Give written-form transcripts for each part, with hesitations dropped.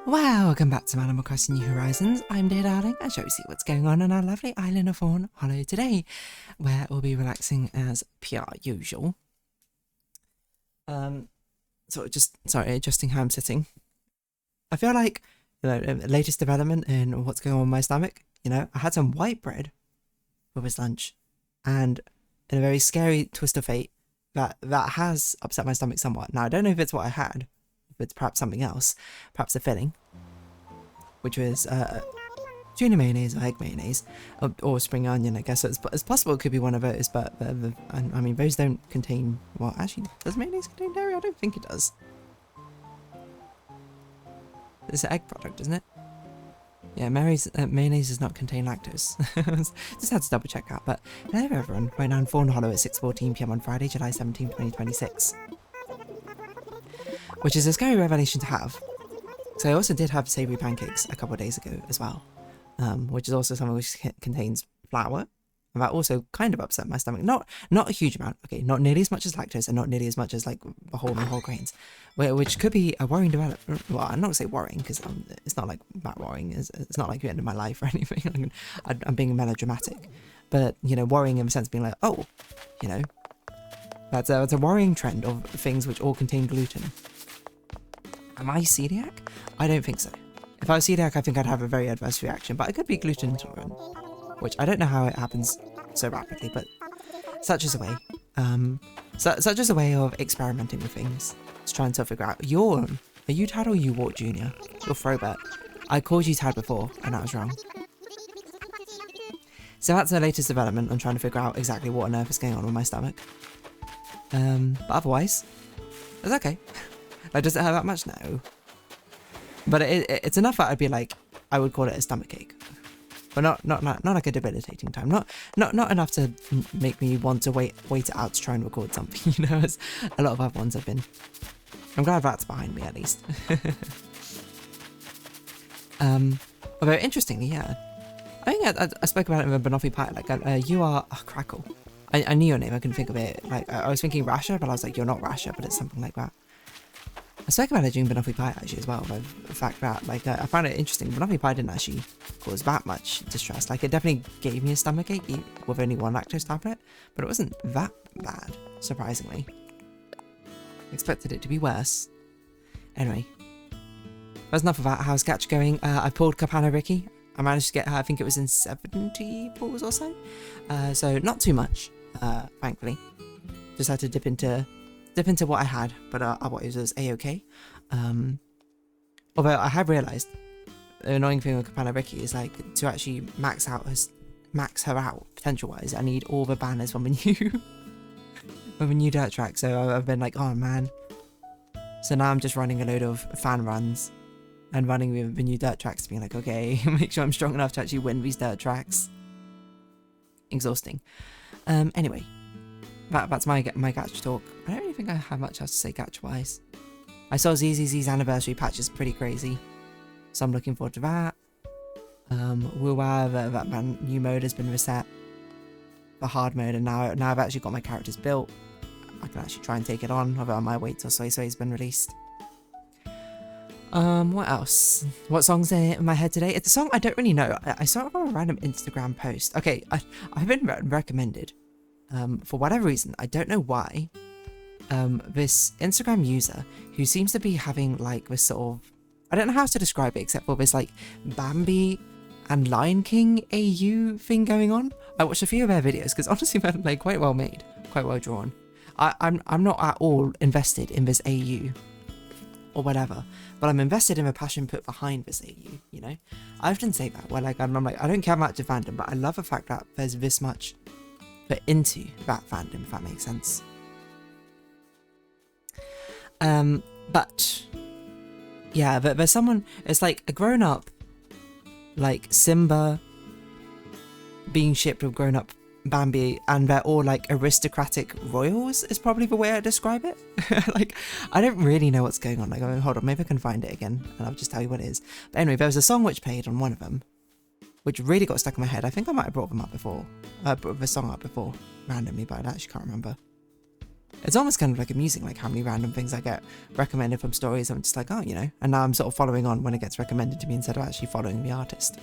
Welcome back to Animal Crossing New Horizons. I'm dear darling, and shall we see what's going on our lovely island of Fawnhallow today, where we'll be relaxing as per usual. Adjusting how I'm sitting. I feel like, latest development in what's going on with my stomach. I had some white bread for this lunch, and in a very scary twist of fate, that has upset my stomach somewhat. Now, I don't know if it's what I had, if it's perhaps something else, perhaps a filling, which was tuna mayonnaise or egg mayonnaise, or spring onion, I guess. So it's possible it could be one of those, but I mean, those don't contain, well, actually, does mayonnaise contain dairy? I don't think it does. It's an egg product, isn't it? Yeah, mayonnaise does not contain lactose. Just had to double check that. But hello everyone, right now in Fawnhallow at 6:14 PM on Friday, July 17, 2026. Which is a scary revelation to have. So I also did have savoury pancakes a couple of days ago as well. Which is also something which contains flour. And that also kind of upset my stomach. Not a huge amount, okay, not nearly as much as lactose and not nearly as much as like the whole grains. Which could be a worrying development. Well, I'm not going to say worrying because it's not like that worrying. It's not like the end of my life or anything. I'm being melodramatic. But, worrying in the sense of being like, oh, that's a worrying trend of things which all contain gluten. Am I celiac? I don't think so. If I was celiac, I think I'd have a very adverse reaction, but I could be gluten intolerant, which I don't know how it happens so rapidly, but such is a way. Such is a way of experimenting with things. Just trying to figure out. Are you Tad or you Wart Jr.? You're Throwback. I called you Tad before, and I was wrong. So that's the latest development. I'm trying to figure out exactly what on earth is going on with my stomach. But otherwise, it's okay. Like, does it hurt that much? No. But it's enough that I'd be like, I would call it a stomach ache. But not like a debilitating time. Not enough to make me want to wait it out to try and record something, as a lot of other ones have been. I'm glad that's behind me at least. Although interestingly, yeah. I think I spoke about it in the Banoffee Pie, like, you are Crackle. I knew your name, I couldn't think of it. Like, I was thinking Rasher, but I was like, you're not Rasher, but it's something like that. I spoke about it during Banoffee Pie actually as well, but the fact that, like, I found it interesting. Banoffee Pie didn't actually cause that much distress. Like, it definitely gave me a stomachache with only one lactose tablet, but it wasn't that bad, surprisingly. Expected it to be worse. Anyway, that's enough of that. How's Gatch going? I pulled Capano Ricky. I managed to get her, I think it was in 70 pulls or so. So not too much, thankfully. Just had to dip into what I had, but otherwise it was a-okay. Although I have realised the annoying thing with Capano Ricky is like to actually max her out potential-wise, I need all the banners from the new dirt track. So I've been like, oh man. So now I'm just running a load of fan runs and running with the new dirt tracks, being like, okay, make sure I'm strong enough to actually win these dirt tracks. Exhausting. Anyway, that's my Gatch talk. I don't really think I have much else to say Gatch-wise. I saw ZZZ's anniversary patch is pretty crazy, so I'm looking forward to that. That new mode has been reset, the hard mode, and now I've actually got my characters built. I can actually try and take it on, although I might wait till Soy Soy's been released. What else? What song's in my head today? It's a song I don't really know. I saw it on a random Instagram post. Okay, I've been recommended, for whatever reason, I don't know why, this Instagram user who seems to be having like this sort of, I don't know how to describe it except for this like Bambi and Lion King AU thing going on. I watched a few of their videos because honestly they're like quite well made, quite well drawn. I'm not at all invested in this AU or whatever, but I'm invested in the passion put behind this AU, I often say that, where like, I'm like, I don't care much of fandom, but I love the fact that there's this much put into that fandom, if that makes sense. But yeah, but there's someone, it's like a grown-up, like Simba being shipped with grown-up Bambi, and they're all like aristocratic royals is probably the way I describe it. Like, I don't really know what's going on. Like, hold on, maybe I can find it again and I'll just tell you what it is. But anyway, there was a song which played on one of them, which really got stuck in my head. I think I might have brought them up before, brought the song up before randomly, but I actually can't remember. It's almost kind of like amusing, like how many random things I get recommended from stories. I'm just like, oh, you know, and now I'm sort of following on when it gets recommended to me instead of actually following the artist.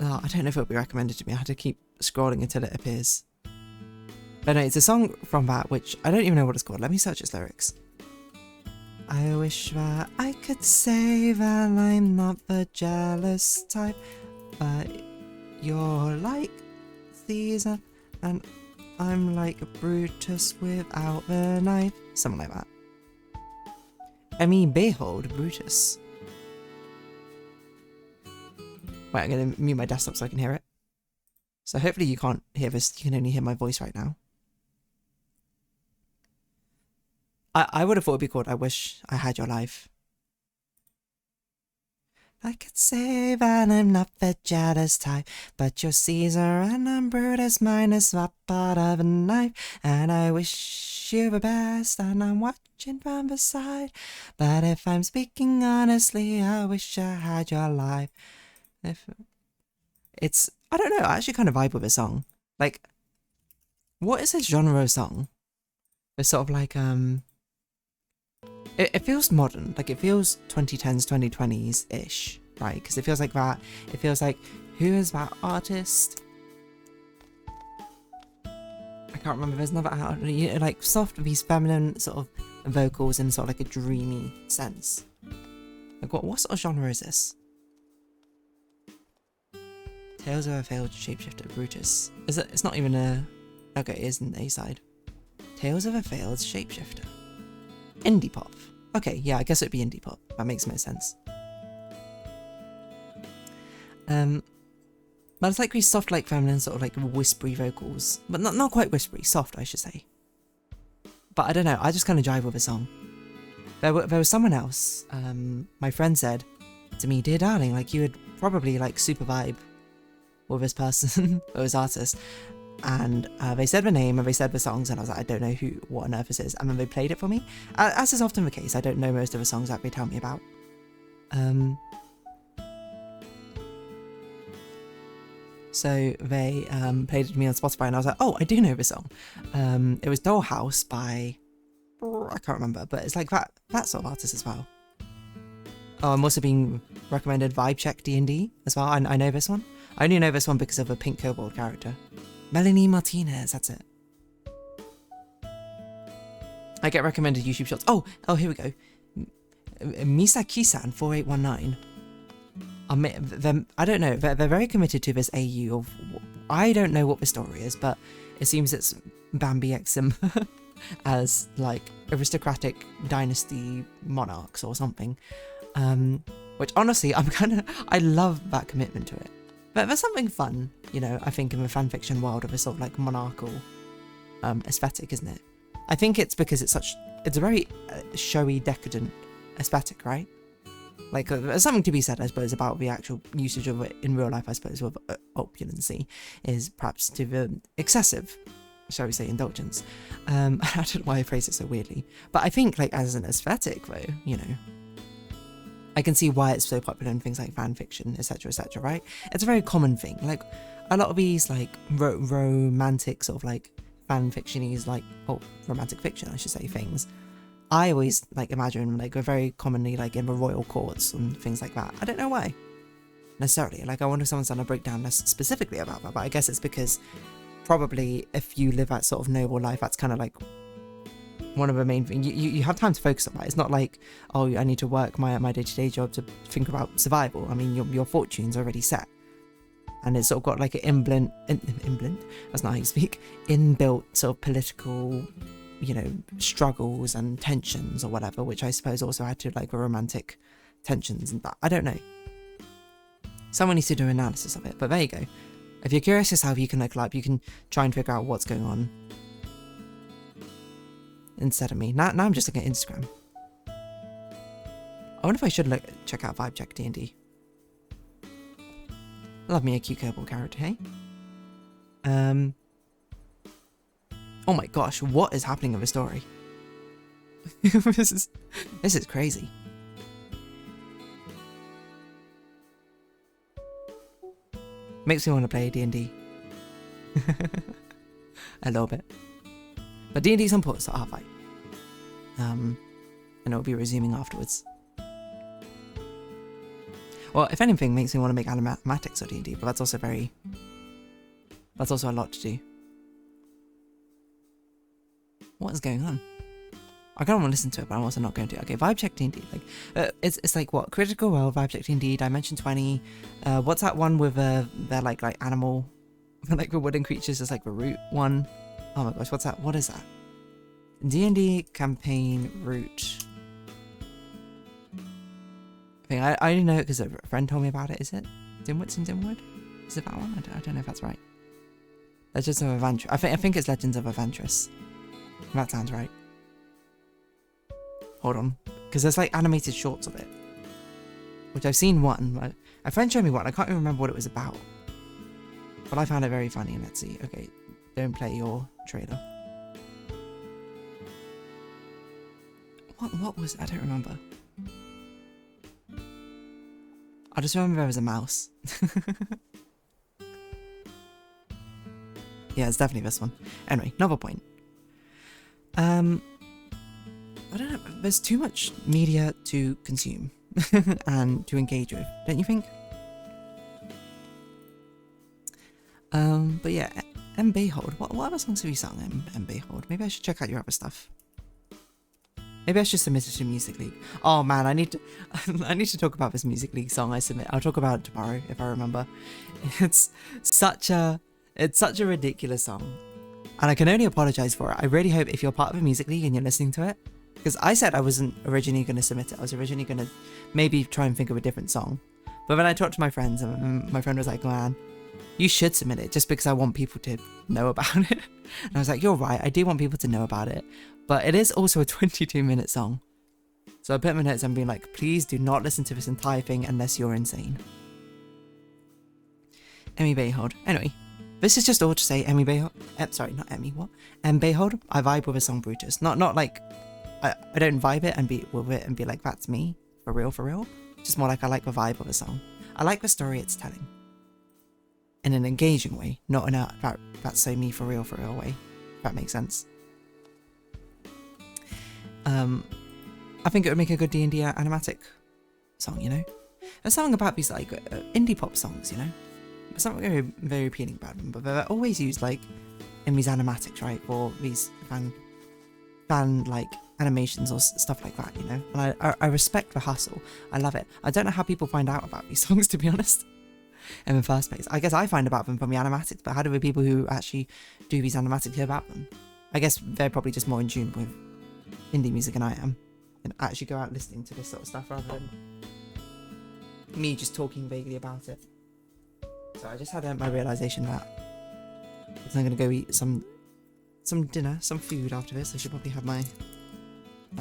Oh, I don't know if it'll be recommended to me. I had to keep scrolling until it appears. But no, it's a song from that, which I don't even know what it's called. Let me search its lyrics. I wish that I could say that I'm not the jealous type, but you're like Caesar, and I'm like a Brutus without the knife. Something like that. I mean, behold, Brutus. Wait, I'm going to mute my desktop so I can hear it. So hopefully you can't hear this. You can only hear my voice right now. I would have thought it'd be called I Wish I Had Your Life. I could say that I'm not the jealous type, but you're Caesar and I'm Brutus minus a part of a knife. And I wish you the best and I'm watching from the side. But if I'm speaking honestly, I wish I had your life. It's, I don't know, I actually kind of vibe with a song. Like, what is this genre of song? It's sort of like, it feels modern, like it feels 2010s, 2020s-ish, right? Because it feels like that. It feels like, who is that artist? I can't remember, there's another out, you know, like soft, these feminine sort of vocals in sort of like a dreamy sense. Like what sort of genre is this? Tales of a Failed Shapeshifter, Brutus. Is it? It's not even a... Okay, it is an A-side. Tales of a Failed Shapeshifter. Indie pop. Okay, yeah, I guess it'd be indie pop. That makes most sense. But it's like really soft, like feminine, sort of like whispery vocals. But not quite whispery, soft, I should say. But I don't know, I just kind of jive with the song. There was someone else, my friend said to me, dear darling, like you would probably like super vibe with this person, or this artist. And they said the name and they said the songs, and I was like, I don't know what on earth this is. And then they played it for me. As is often the case, I don't know most of the songs that they tell me about. So they played it to me on Spotify, and I was like, oh, I do know this song. It was Dollhouse by, I can't remember, but it's like that sort of artist as well. Oh, I'm also being recommended Vibe Check D&D as well. I know this one. I only know this one because of a Pink Kobold character. Melanie Martinez, that's it. I get recommended YouTube shots. Oh, here we go. Misaki-san 4819. I don't know. They're very committed to this AU of. I don't know what the story is, but it seems it's Bambi X Simba as like aristocratic dynasty monarchs or something. Which honestly, I love that commitment to it. But there's something fun, you know, I think in the fanfiction world of a sort of like monarchical aesthetic, isn't it? I think it's because it's a very showy, decadent aesthetic, right? Like, there's something to be said, I suppose, about the actual usage of it in real life, I suppose, with opulency, is perhaps to the excessive, shall we say, indulgence. I don't know why I phrase it so weirdly. But I think, like, as an aesthetic, though, you know, I can see why it's so popular in things like fan fiction, etc., right? It's a very common thing. Like, a lot of these, like, romantic sort of, like, fan fiction-y, like, romantic fiction, I should say, things. I always, like, imagine, like, we're very commonly, like, in the royal courts and things like that. I don't know why, necessarily. Like, I wonder if someone's done a breakdown less specifically about that, but I guess it's because probably if you live that sort of noble life, that's kind of, like, one of the main things. You have time to focus on that. It's not like, oh, I need to work my day-to-day job to think about survival. I mean, your fortune's already set. And it's sort of got like an inbuilt, that's not how you speak, inbuilt sort of political, you know, struggles and tensions or whatever, which I suppose also add to like the romantic tensions and that. I don't know. Someone needs to do an analysis of it, but there you go. If you're curious yourself, you can look up, you can try and figure out what's going on. Instead of me. Now I'm just looking at Instagram. I wonder if I should check out Vibe Check D&D. Love me a cute Kerbal character, hey? Oh my gosh, what is happening in the story? This is crazy. Makes me want to play D&D. A little bit. But D&D's on pause, so I'll fight. And it'll be resuming afterwards. Well, if anything, makes me want to make animatics or D&D, but that's also a lot to do. What is going on? I kind of want to listen to it, but I'm also not going to. Okay, vibe check D&D. Like, it's like what? Critical Role, vibe check D&D, Dimension 20. What's that one with they're like animal, like the wooden creatures? It's like the root one. Oh my gosh, what's that? What is that? D&D campaign root. I only know it because a friend told me about it. Is it Dimwits and Dimwood? Is it that one? I don't know if that's right. Legends of Evantris. I think it's Legends of Evantris. That sounds right. Hold on, because there's like animated shorts of it, which I've seen one. A friend showed me one. I can't even remember what it was about, but I found it very funny. And let's see. Okay, don't play your trailer. What was it? I don't remember. I just remember there was a mouse. Yeah, it's definitely this one. Anyway, another point. I don't know, there's too much media to consume and to engage with, don't you think? But yeah, M. Behold, what other songs have you sung, M. Behold? Maybe I should check out your other stuff. Maybe I should submit it to Music League. Oh man, I need to talk about this Music League song I submit. I'll talk about it tomorrow if I remember. It's such a ridiculous song. And I can only apologize for it. I really hope if you're part of a Music League and you're listening to it, because I said I wasn't originally going to submit it. I was originally going to maybe try and think of a different song. But then I talked to my friends and my friend was like, man, you should submit it just because I want people to know about it. And I was like, you're right. I do want people to know about it. But it is also a 22-minute song. So I put in my notes and being like, please do not listen to this entire thing unless you're insane. Emmy Behold. Anyway. This is just all to say Emmy Behold. Sorry, not Emmy. What? Behold. I vibe with a song Brutus. Not like I don't vibe it and be with it and be like that's me for real. Just more like I like the vibe of a song. I like the story it's telling. In an engaging way, not in a that's so me for real way. If that makes sense. I think it would make a good D&D animatic song. You know, there's something about these like indie pop songs. You know. There's something very, very appealing about them, but they're always used like in these animatics, right? Or these fan like animations or stuff like that, you know? And I respect the hustle. I love it. I don't know how people find out about these songs, to be honest, in the first place. I guess I find about them from the animatics, but how do the people who actually do these animatics hear about them? I guess they're probably just more in tune with indie music than I am, and actually go out listening to this sort of stuff rather than me just talking vaguely about it. So I just had my realisation that I'm going to go eat some dinner, some food after this. I should probably have my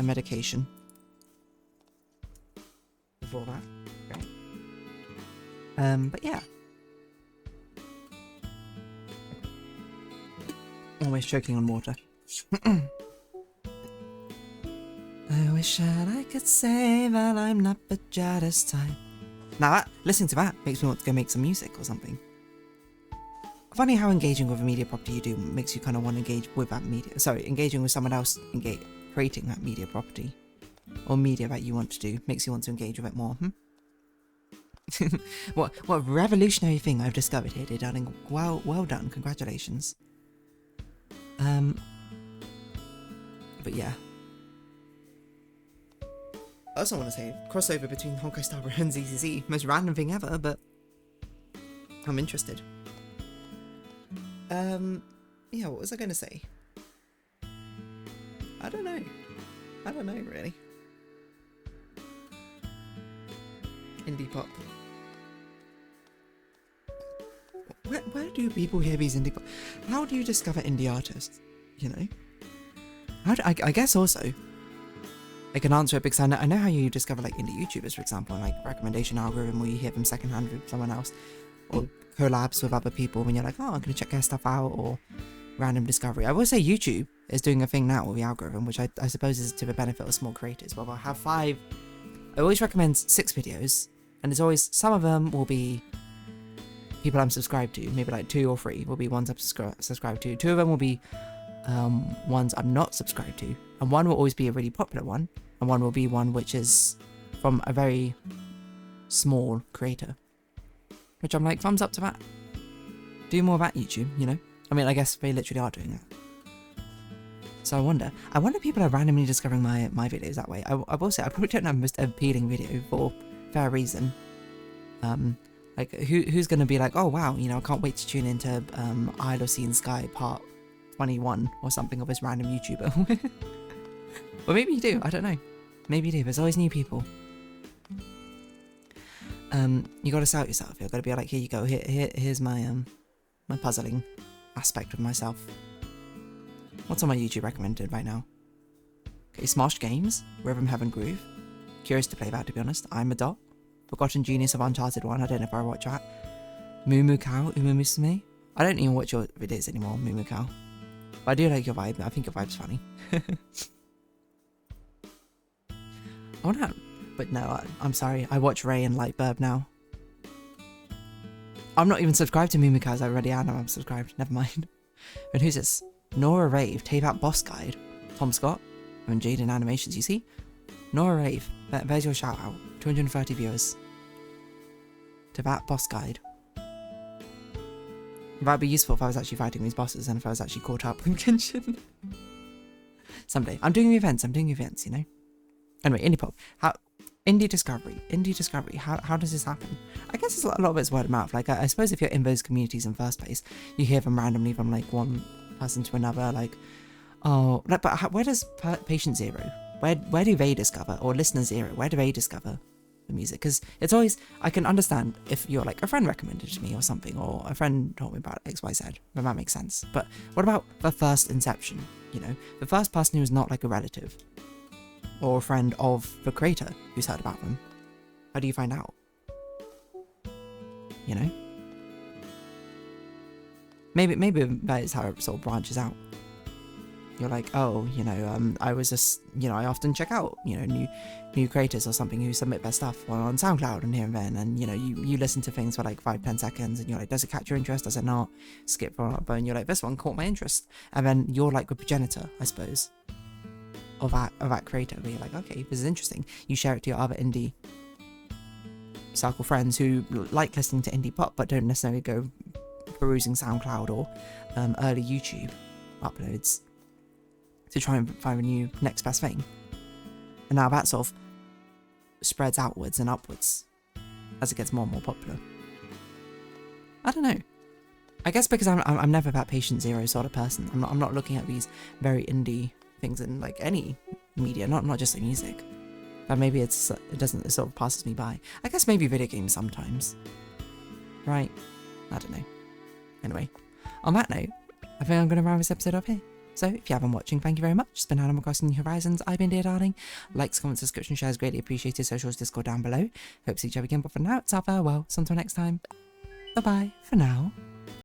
medication before that. Okay. But yeah. Always choking on water. I wish that I could say that I'm not but jealous time. Now, listening to that makes me want to go make some music or something. Funny how engaging with a media property you do makes you kind of want to engage with that media. Sorry, engaging with someone else, creating that media property or media that you want to do makes you want to engage with it more. What a revolutionary thing I've discovered here, dear darling. Well done. Congratulations. But yeah. I also want to say, crossover between Honkai Star Rail and ZZZ. Most random thing ever, but I'm interested. Yeah, what was I going to say? I don't know, really. Indie pop. Where do people hear these indie pop? How do you discover indie artists? You know? I guess also, I can answer it because I know how you discover like indie YouTubers, for example, and like recommendation algorithm where you hear them secondhand with someone else, or collabs with other people when you're like, oh, I'm going to check their stuff out, or random discovery. I will say YouTube is doing a thing now with the algorithm, which I suppose is to the benefit of small creators. Well, I'll have 5, I always recommend 6 videos, and it's always, some of them will be people I'm subscribed to. Maybe like 2 or 3 will be ones I'm subscribed to. 2 of them will be ones I'm not subscribed to, and 1 will always be a really popular one, and 1 will be one which is from a very small creator, which I'm like, thumbs up to that. Do more of that, YouTube, you know? I mean, I guess they literally are doing that. So I wonder if people are randomly discovering my videos that way. I will say, I probably don't have the most appealing video for fair reason. Like, who's going to be like, oh wow, you know, I can't wait to tune into Isle of Sea and Sky part 21 or something of this random YouTuber. Or maybe you do, I don't know. Maybe you do, there's always new people. You gotta sell yourself. You gotta be like, here you go. Here's my my puzzling aspect of myself. What's on my YouTube recommended right now? Okay, Smashed Games, Rhythm Heaven Groove. Curious to play that, to be honest. I'm a Dot. Forgotten Genius of Uncharted 1. I don't know if I watch that. Moo Moo Cow, Uma Musume. I don't even watch your videos anymore, Moo Moo Cow. But I do like your vibe. I think your vibe's funny. I wanna. But no, I'm sorry. I watch Ray and Lightburb now. I'm not even subscribed to Mimikaz. I already am. I'm subscribed. Never mind. And who's this? Nora Rave. Tape out boss guide. Tom Scott. And Jaden Animations. You see? Nora Rave. There's your shout out. 230 viewers. To that boss guide. That'd be useful if I was actually fighting these bosses and if I was actually caught up with Genshin. Someday. I'm doing events, you know? Anyway, indie pop. Indie discovery. How does this happen? I guess it's a lot of it's word of mouth. Like, I suppose if you're in those communities in first place, you hear them randomly from, like, one person to another, like, oh, like, but where does Patient Zero, where do they discover, or Listener Zero, where do they discover the music? Because it's always, I can understand if you're, like, a friend recommended to me or something, or a friend told me about XYZ, then that makes sense. But what about the first inception, you know? The first person who's not, like, a relative, or a friend of the creator who's heard about them. How do you find out? You know? Maybe that is how it sort of branches out. You're like, oh, you know, I was just, you know, I often check out, you know, new creators or something who submit their stuff on SoundCloud and here and then, and, you know, you listen to things for like 5-10 seconds, and you're like, does it catch your interest? Does it not? Skip on up, and you're like, this one caught my interest, and then you're like the progenitor, I suppose, of that creator, where you're like, okay, this is interesting. You share it to your other indie circle friends who like listening to indie pop but don't necessarily go perusing SoundCloud or early YouTube uploads to try and find a new next best thing. And now that sort of spreads outwards and upwards as it gets more and more popular. I don't know. I guess because I'm never that Patient Zero sort of person. I'm not looking at these very indie things in like any media, not just the music. But maybe it sort of passes me by. I guess maybe video games sometimes. Right? I don't know. Anyway, on that note, I think I'm going to round this episode up here. So, if you have been watching, thank you very much. It's been Animal Crossing New Horizons. I've been Dear Darling. Likes, comments, subscription, shares greatly appreciated. Socials, Discord down below. Hope to see each other again, but for now, it's our farewell. So until next time, bye-bye for now.